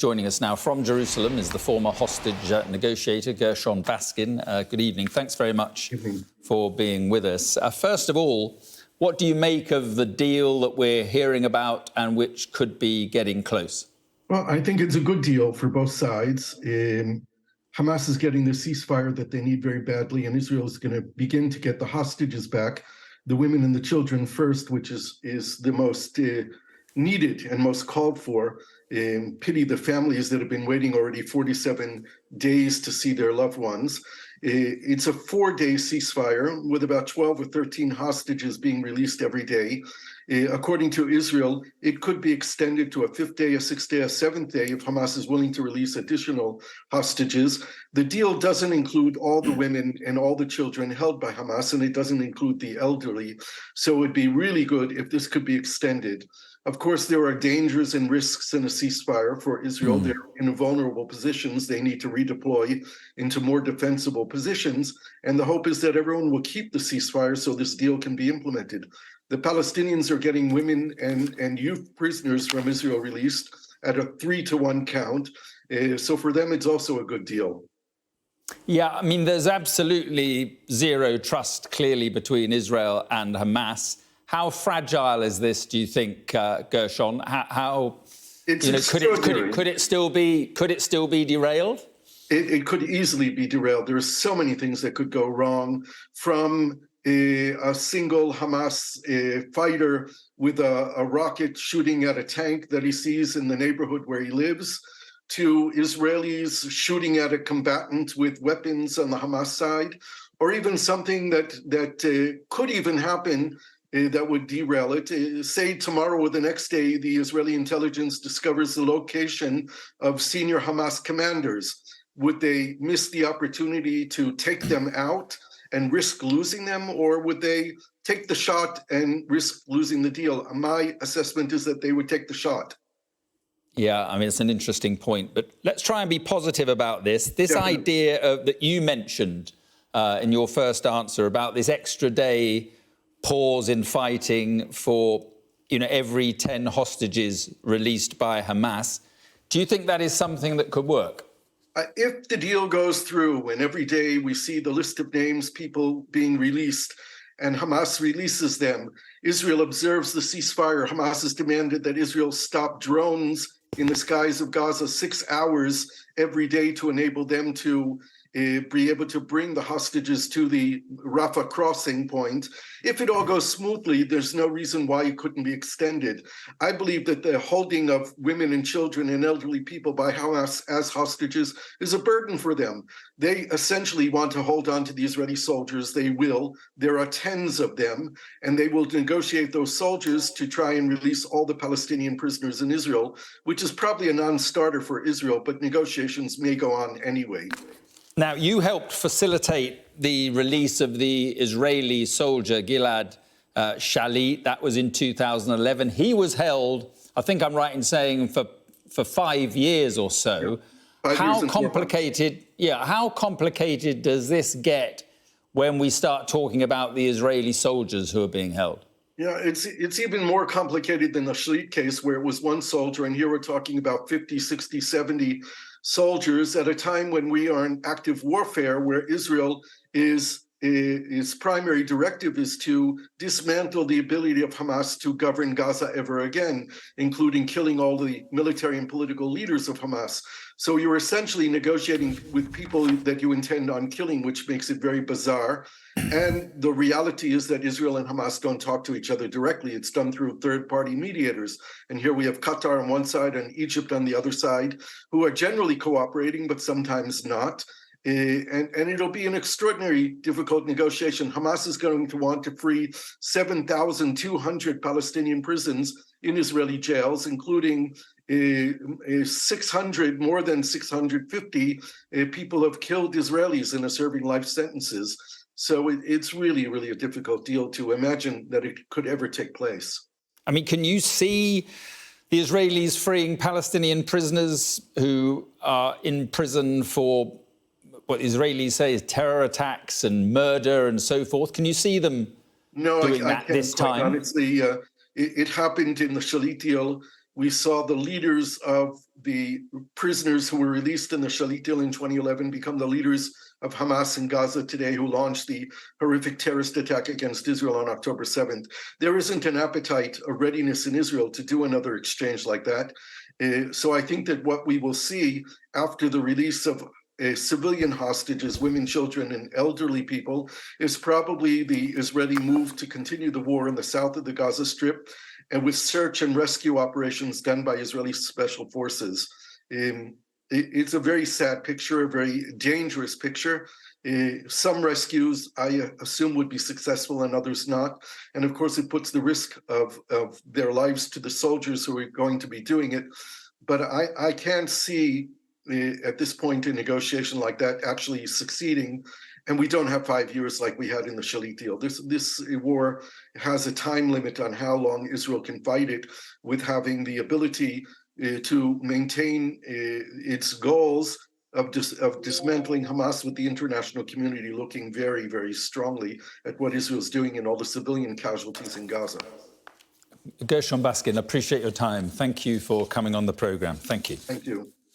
Joining us now from Jerusalem is the former hostage negotiator, Gershon Baskin. Good evening. Thanks very much for being with us. First of all, what do you make of the deal that we're hearing about and which could be getting close? Well, I think it's a good deal for both sides. Hamas is getting the ceasefire that they need very badly, and Israel is going to begin to get the hostages back, the women and the children first, which is the most needed and most called for. Pity the families that have been waiting already 47 days to see their loved ones. It's a 4-day ceasefire with about 12 or 13 hostages being released every day. According to Israel, it could be extended to a 5th day, a 6th day, a 7th day if Hamas is willing to release additional hostages. The deal doesn't include all the women and all the children held by Hamas, and it doesn't include the elderly. So it would be really good if this could be extended. Of course, there are dangers and risks in a ceasefire for Israel. They're in vulnerable positions. They need to redeploy into more defensible positions. And the hope is that everyone will keep the ceasefire so this deal can be implemented. The Palestinians are getting women and youth prisoners from Israel released at a 3-to-1 count. So for them, it's also a good deal. Yeah, I mean, there's absolutely zero trust, clearly, between Israel and Hamas. How fragile is this, do you think, Gershon? Could it still be derailed? It could easily be derailed. There are so many things that could go wrong, from a single Hamas fighter with a rocket shooting at a tank that he sees in the neighborhood where he lives, to Israelis shooting at a combatant with weapons on the Hamas side, or even something that could even happen that would derail it. Say tomorrow or the next day, the Israeli intelligence discovers the location of senior Hamas commanders. Would they miss the opportunity to take them out and risk losing them, or would they take the shot and risk losing the deal? My assessment is that they would take the shot. Yeah, I mean, it's an interesting point, but let's try and be positive about this. This idea that you mentioned in your first answer about this extra day pause in fighting for, every 10 hostages released by Hamas. Do you think that is something that could work? If the deal goes through and every day we see the list of names, people being released, and Hamas releases them, Israel observes the ceasefire. Hamas has demanded that Israel stop drones in the skies of Gaza 6 hours every day to enable them to be able to bring the hostages to the Rafah crossing point. If it all goes smoothly, there's no reason why it couldn't be extended. I believe that the holding of women and children and elderly people by Hamas as hostages is a burden for them. They essentially want to hold on to the Israeli soldiers. They will. There are tens of them, and they will negotiate those soldiers to try and release all the Palestinian prisoners in Israel, which is probably a non-starter for Israel, but negotiations may go on anyway. Now, you helped facilitate the release of the Israeli soldier, Gilad Shalit. That was in 2011. He was held, I think I'm right in saying, for 5 years or so. Yeah. How complicated does this get when we start talking about the Israeli soldiers who are being held? Yeah, it's even more complicated than the Shalit case, where it was one soldier, and here we're talking about 50, 60, 70 soldiers at a time when we are in active warfare, where Israel its primary directive is to dismantle the ability of Hamas to govern Gaza ever again, including killing all the military and political leaders of Hamas. So you're essentially negotiating with people that you intend on killing, which makes it very bizarre. And the reality is that Israel and Hamas don't talk to each other directly. It's done through third-party mediators. And here we have Qatar on one side and Egypt on the other side, who are generally cooperating, but sometimes not. And it'll be an extraordinary, difficult negotiation. Hamas is going to want to free 7,200 Palestinian prisons in Israeli jails, including 600, more than 650 people have killed Israelis and are serving life sentences. So it's really, really a difficult deal to imagine that it could ever take place. I mean, can you see the Israelis freeing Palestinian prisoners who are in prison for what Israelis say is terror attacks and murder and so forth? Can you see them doing that this time? Honestly, it happened in the Shalit deal. We saw the leaders of the prisoners who were released in the Shalit deal in 2011 become the leaders of Hamas in Gaza today, who launched the horrific terrorist attack against Israel on October 7th. There isn't an appetite or readiness in Israel to do another exchange like that. So I think that what we will see after the release of civilian hostages, women, children, and elderly people, is probably the Israeli move to continue the war in the south of the Gaza Strip, and with search and rescue operations done by Israeli special forces. It's a very sad picture, a very dangerous picture. Some rescues, I assume, would be successful and others not. And of course, it puts the risk of their lives to the soldiers who are going to be doing it. But I can't see at this point a negotiation like that actually succeeding. And we don't have 5 years like we had in the Shalit deal. This war has a time limit on how long Israel can fight it, with having the ability to maintain its goals of dismantling Hamas, with the international community looking very, very strongly at what Israel's doing and all the civilian casualties in Gaza. Gershon Baskin, appreciate your time. Thank you for coming on the programme. Thank you. Thank you.